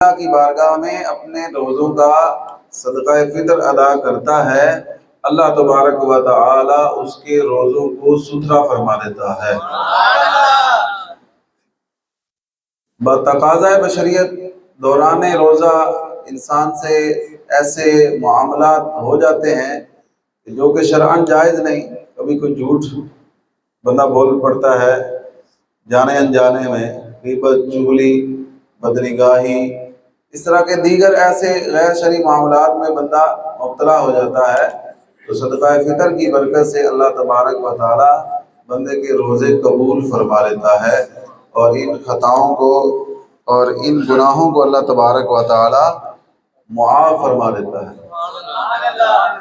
اللہ کی بارگاہ میں اپنے روزوں کا صدقہ فطر ادا کرتا ہے، اللہ تبارک و تعالی اس کے روزوں کو ستھرا فرما دیتا ہے۔ بتقاضۂ بشریت دوران روزہ انسان سے ایسے معاملات ہو جاتے ہیں جو کہ شرعاً جائز نہیں۔ کبھی کوئی جھوٹ بندہ بول پڑتا ہے جانے انجانے میں، غیبت، چغلی، بدنگاہی، اس طرح کے دیگر ایسے غیر شرعی معاملات میں بندہ مبتلا ہو جاتا ہے، تو صدقہ فطر کی برکت سے اللہ تبارک و تعالی بندے کے روزے قبول فرما لیتا ہے، اور ان خطاؤں کو اور ان گناہوں کو اللہ تبارک و تعالی معاف فرما دیتا ہے۔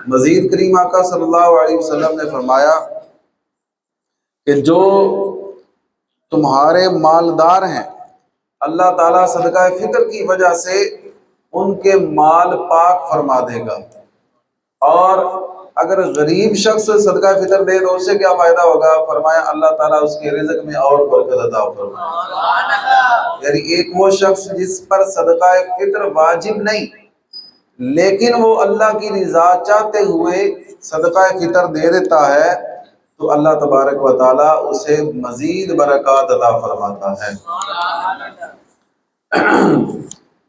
مزید کریم آقا صلی اللہ علیہ وسلم نے فرمایا کہ جو تمہارے مالدار ہیں، اللہ تعالیٰ صدقہ فطر کی وجہ سے ان کے مال پاک فرما دے گا، اور اگر غریب شخص صدقہ فطر دے تو اس سے کیا فائدہ ہوگا؟ فرمایا اللہ تعالیٰ اس کے رزق میں اور برکت عطا فرمائے۔ یعنی ایک وہ شخص جس پر صدقہ فطر واجب نہیں لیکن وہ اللہ کی رضا چاہتے ہوئے صدقہ فطر دے دیتا ہے، تو اللہ تبارک و تعالیٰ اسے مزید برکات عطا فرماتا ہے۔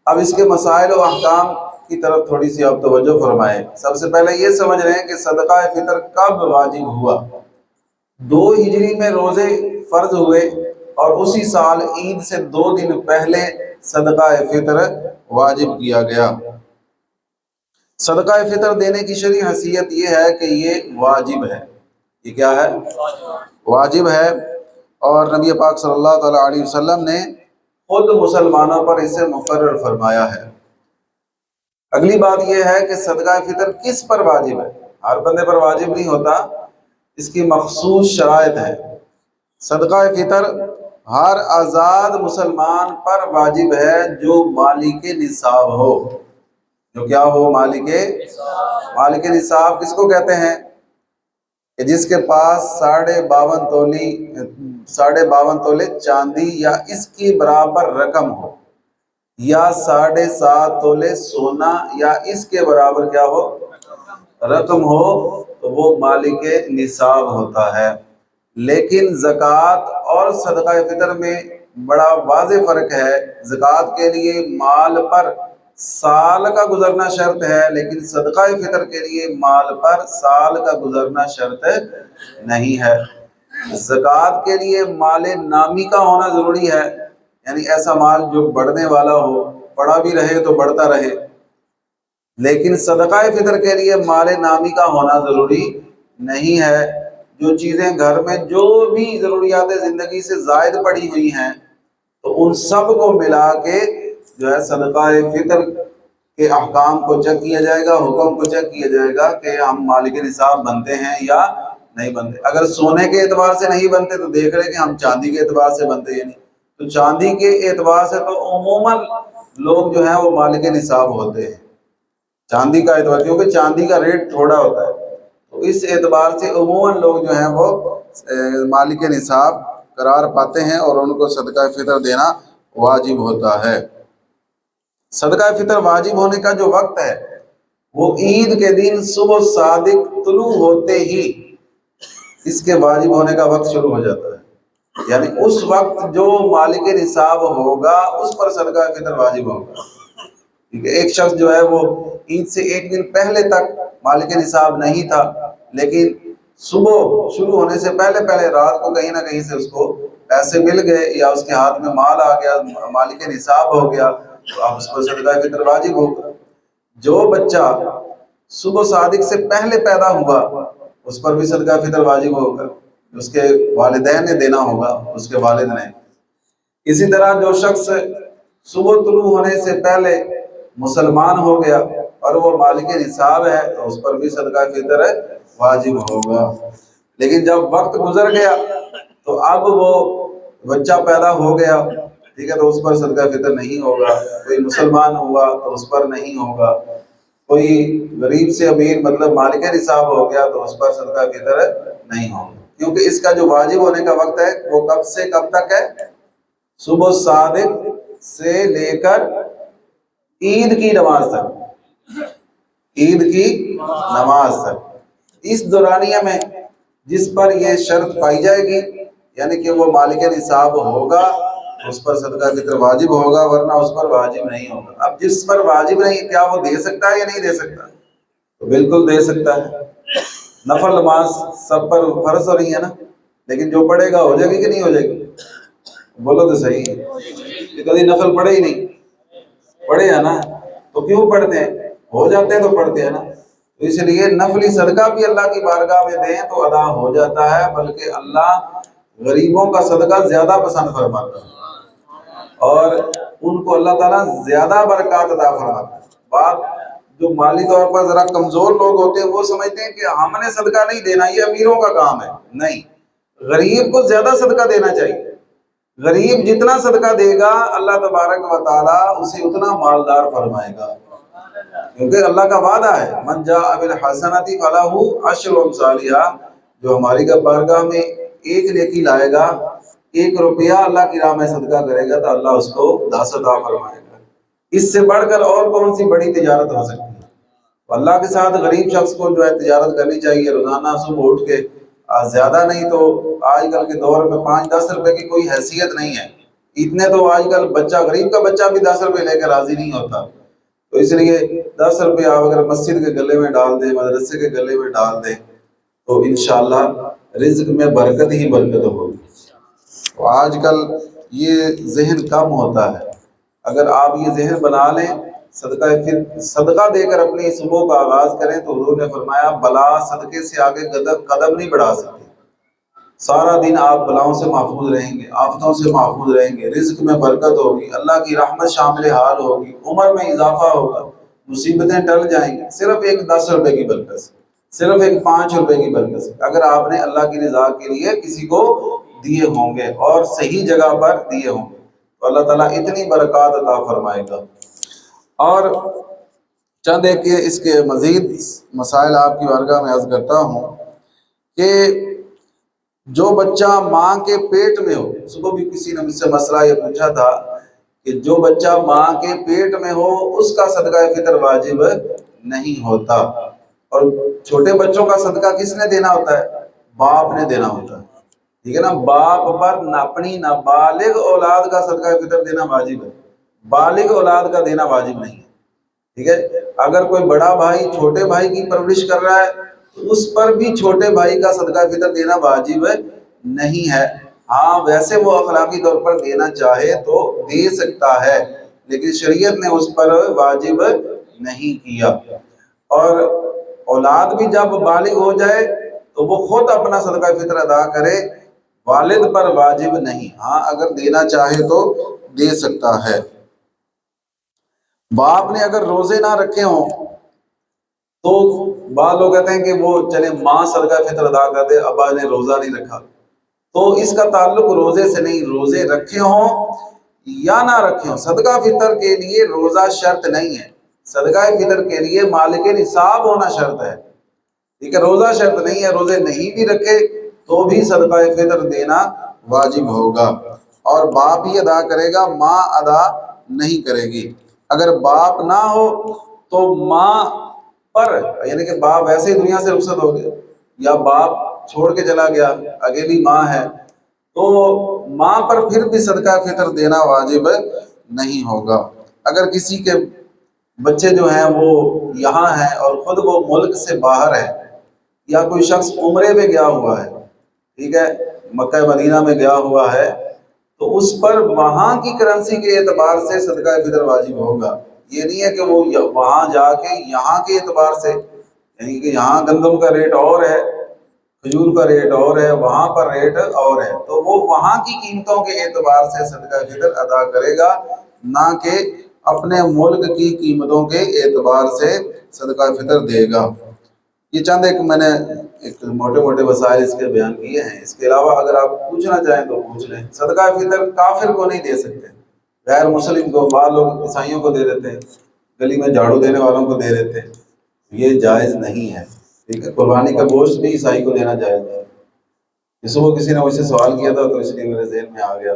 اب اس کے مسائل و احکام کی طرف تھوڑی سی آپ توجہ فرمائیں۔ سب سے پہلے یہ سمجھ رہے ہیں کہ صدقہ فطر کب واجب ہوا۔ 2 ہجری میں روزے فرض ہوئے، اور اسی سال عید سے 2 دن پہلے صدقہ فطر واجب کیا گیا۔ صدقہ فطر دینے کی شرعی حیثیت یہ ہے کہ یہ واجب ہے۔ یہ کیا ہے؟ واجب ہے، اور نبی پاک صلی اللہ تعالی علیہ وسلم نے خود مسلمانوں پر اسے مقرر فرمایا ہے۔ اگلی بات یہ ہے کہ صدقہ فطر کس پر واجب ہے؟ ہر بندے پر واجب نہیں ہوتا، اس کی مخصوص شرائط ہے۔ صدقہ فطر ہر آزاد مسلمان پر واجب ہے جو مالک نصاب ہو۔ جو کیا ہو؟ مالک نصاب کس کو کہتے ہیں؟ کہ جس کے پاس 52.5 تولے چاندی یا اس کی برابر رقم ہو، یا 7.5 تولے سونا یا اس کے برابر کیا ہو؟ رقم ہو، تو وہ مالک نصاب ہوتا ہے۔ لیکن زکوٰۃ اور صدقہ فطر میں بڑا واضح فرق ہے۔ زکوٰۃ کے لیے مال پر سال کا گزرنا شرط ہے، لیکن صدقہ فطر کے لیے مال پر سال کا گزرنا شرط نہیں ہے۔ زکوٰۃ کے لیے مال نامی کا ہونا ضروری ہے، یعنی ایسا مال جو بڑھنے والا ہو، بڑا بھی رہے تو بڑھتا رہے۔ لیکن صدقہ فطر کے لیے مال نامی کا ہونا ضروری نہیں ہے۔ جو چیزیں گھر میں جو بھی ضروریات زندگی سے زائد پڑی ہوئی ہیں، تو ان سب کو ملا کے جو ہے صدقہ فطر کے احکام کو چیک کیا جائے گا، حکم کو چیک کیا جائے گا کہ ہم مالک نصاب بنتے ہیں یا نہیں بنتے۔ اگر سونے کے اعتبار سے نہیں بنتے تو دیکھ رہے کہ ہم چاندی کے اعتبار سے بنتے ہیں نہیں، تو چاندی کے اعتبار سے تو عموماً لوگ جو ہیں وہ مالک نصاب ہوتے ہیں۔ چاندی کا اعتبار، کیونکہ چاندی کا ریٹ تھوڑا ہوتا ہے، تو اس اعتبار سے عموماً لوگ جو ہیں وہ مالک نصاب قرار پاتے ہیں، اور ان کو صدقہ فطر دینا واجب ہوتا ہے۔ صدقہ فطر واجب ہونے کا جو وقت ہے وہ عید کے دن صبح صادق طلوع ہوتے ہی اس کے واجب ہونے کا وقت شروع ہو جاتا ہے۔ یعنی اس وقت جو مالک نصاب ہوگا اس پر صدقہ فطر واجب ہوگا۔ ٹھیک ہے، ایک شخص جو ہے وہ عید سے 1 دن پہلے تک مالک نصاب نہیں تھا، لیکن صبح شروع ہونے سے پہلے رات کو کہیں نہ کہیں سے اس کو پیسے مل گئے، یا اس کے ہاتھ میں مال آ گیا، مالک نصاب ہو گیا، تو اب اس پر صدقہ فطر واجب ہوگا۔ جو بچہ صبح صادق سے پہلے پیدا ہوا اس پر بھی صدقہ فطر واجب ہوگا، اس کے والدین نے دینا ہوگا، اس کے والد نے۔ اسی طرح جو شخص صبح طلوع ہونے سے پہلے مسلمان ہو گیا اور وہ مالک نصاب ہے تو اس پر بھی صدقہ فطر واجب ہوگا۔ لیکن جب وقت گزر گیا تو اب وہ بچہ پیدا ہو گیا، ٹھیک ہے، تو اس پر صدقہ فطر نہیں ہوگا۔ کوئی مسلمان ہوا تو اس پر نہیں ہوگا۔ کوئی غریب سے امیر مطلب مالک نصاب ہو گیا تو اس پر صدقہ فطر نہیں ہوگا، کیونکہ اس کا جو واجب ہونے کا وقت ہے وہ کب سے کب تک ہے؟ صبح صادق سے لے کر عید کی نماز تک، عید کی نماز تک، اس دورانیہ میں جس پر یہ شرط پائی جائے گی، یعنی کہ وہ مالک نصاب ہوگا، اس پر صدقہ فطر واجب ہوگا، ورنہ اس پر واجب نہیں ہوگا۔ اب جس پر واجب نہیں، کیا وہ دے سکتا ہے یا نہیں دے سکتا؟ تو بالکل دے سکتا ہے۔ نفل نماز سب پر فرض ہو رہی ہے نا، لیکن جو پڑھے گا ہو جائے گی کہ نہیں ہو جائے گی؟ بولو تو صحیح ہے کہ کبھی نفل پڑھے ہی نہیں، پڑھے ہیں نا تو کیوں پڑھتے ہیں؟ ہو جاتے ہیں تو پڑھتے ہیں نا۔ تو اس لیے نفلی صدقہ بھی اللہ کی بارگاہ میں دیں تو ادا ہو جاتا ہے، بلکہ اللہ غریبوں کا صدقہ زیادہ پسند فرماتا ہے اور ان کو اللہ تعالیٰ زیادہ برکات عطا فرماتا ہے۔ بات جو مالی طور پر ذرا کمزور لوگ ہوتے ہیں وہ سمجھتے ہیں کہ ہم نے صدقہ نہیں دینا، یہ امیروں کا کام ہے۔ نہیں، غریب کو زیادہ صدقہ دینا چاہیے۔ غریب جتنا صدقہ دے گا اللہ تبارک و تعالیٰ اسے اتنا مالدار فرمائے گا، کیونکہ اللہ کا وعدہ ہے من جاء بالحسنۃ فلہ عشر امثالھا، جو ہماری بارگاہ میں ایک نیکی لائے گا، 1 روپیہ اللہ کی راہ میں صدقہ کرے گا تو اللہ اس کو 10 عطا فرمائے گا۔ اس سے بڑھ کر اور کون سی بڑی تجارت ہو سکتی ہے؟ اللہ کے ساتھ غریب شخص کو جو ہے تجارت کرنی چاہیے، روزانہ صبح اٹھ کے زیادہ نہیں تو آج کل کے دور میں 5-10 روپے کی کوئی حیثیت نہیں ہے، اتنے تو آج کل بچہ، غریب کا بچہ بھی 10 روپے لے کر راضی نہیں ہوتا۔ تو اس لیے 10 روپے آپ اگر مسجد کے گلے میں ڈال دیں، مدرسے کے گلے میں ڈال دیں تو انشاءاللہ رزق میں برکت ہی برکت ہوگی۔ تو آج کل یہ ذہن کم ہوتا ہے، اگر آپ یہ ذہن بنا لیں، صدقہ دے کر اپنی صبح کا آغاز کریں تو حضور نے فرمایا بلا صدقے سے آگے قدم نہیں بڑھا سکتے۔ سارا دن آپ بلاؤں سے محفوظ رہیں گے، آفتوں سے محفوظ رہیں گے، رزق میں برکت ہوگی، اللہ کی رحمت شامل حال ہوگی، عمر میں اضافہ ہوگا، مصیبتیں ٹل جائیں گی، صرف ایک 10 روپے کی برکت سے، صرف ایک 5 روپے کی برکت سے، اگر آپ نے اللہ کی رضا کے لیے کسی کو دیے ہوں گے اور صحیح جگہ پر دیے ہوں گے تو اللہ تعالیٰ اتنی برکات عطا فرمائے گا۔ اور چند ایک اس کے مزید مسائل آپ کی بارگاہ میں عرض کرتا ہوں کہ جو بچہ ماں کے پیٹ میں ہو، صبح بھی کسی نے مجھ سے مسئلہ یہ پوچھا تھا کہ جو بچہ ماں کے پیٹ میں ہو اس کا صدقہ فطر واجب نہیں ہوتا، اور چھوٹے بچوں کا صدقہ کس نے دینا ہوتا ہے؟ باپ نے دینا ہوتا ہے، ٹھیک ہے نا۔ باپ پر اپنی نابالغ اولاد کا صدقہ فطر دینا واجب ہے، بالغ اولاد کا دینا واجب نہیں ہے، ٹھیک ہے۔ اگر کوئی بڑا بھائی چھوٹے بھائی کی پرورش کر رہا ہے تو اس پر بھی چھوٹے بھائی کا صدقہ فطر دینا واجب نہیں ہے۔ ہاں ویسے وہ اخلاقی طور پر دینا چاہے تو دے سکتا ہے، لیکن شریعت نے اس پر واجب نہیں کیا۔ اور اولاد بھی جب بالغ ہو جائے تو وہ خود اپنا صدقہ فطر ادا کرے، والد پر واجب نہیں، ہاں اگر دینا چاہے تو دے سکتا ہے۔ باپ نے اگر روزے نہ رکھے ہوں تو بعض لوگ کہتے ہیں کہ وہ چلے ماں صدقہ فطر ادا کر دے، ابا نے روزہ نہیں رکھا، تو اس کا تعلق روزے سے نہیں، روزے رکھے ہوں یا نہ رکھے ہوں، صدقہ فطر کے لیے روزہ شرط نہیں ہے، صدقہ فطر کے لیے مالک نصاب ہونا شرط ہے، ٹھیک ہے، روزہ شرط نہیں ہے۔ روزے نہیں بھی رکھے تو بھی صدقہ فطر دینا واجب ہوگا، اور باپ ہی ادا کرے گا، ماں ادا نہیں کرے گی۔ اگر باپ نہ ہو تو ماں پر، یعنی کہ باپ ویسے ہی دنیا سے رخصت ہو گیا یا باپ چھوڑ کے چلا گیا، اکیلی ماں ہے، تو ماں پر پھر بھی صدقہ فطر دینا واجب نہیں ہوگا۔ اگر کسی کے بچے جو ہیں وہ یہاں ہیں اور خود وہ ملک سے باہر ہے، یا کوئی شخص عمرے میں گیا ہوا ہے، ٹھیک ہے، مکہ مدینہ میں گیا ہوا ہے، تو اس پر وہاں کی کرنسی کے اعتبار سے صدقہ فطر واجب ہوگا۔ یہ نہیں ہے کہ وہ وہاں جا کے یہاں کے اعتبار سے، یعنی کہ یہاں گندم کا ریٹ اور ہے، کھجور کا ریٹ اور ہے، وہاں پر ریٹ اور ہے، تو وہ وہاں کی قیمتوں کے اعتبار سے صدقہ فطر ادا کرے گا، نہ کہ اپنے ملک کی قیمتوں کے اعتبار سے صدقہ فطر دے گا۔ یہ چند ایک میں نے موٹے موٹے وسائل اس کے بیان کیے ہیں، اس کے علاوہ اگر آپ پوچھنا چاہیں تو پوچھ لیں۔ صدقہ فطر کافر کو نہیں دے سکتے، غیر مسلم کو، بعض لوگ عیسائیوں کو دے دیتے ہیں، گلی میں جھاڑو دینے والوں کو دے دیتے ہیں، یہ جائز نہیں ہے، ٹھیک ہے۔ قربانی کا گوشت بھی عیسائی کو دینا جائز ہے۔ اس کو کسی نے مجھ سے سوال کیا تھا تو اس لیے میرے ذہن میں آ گیا۔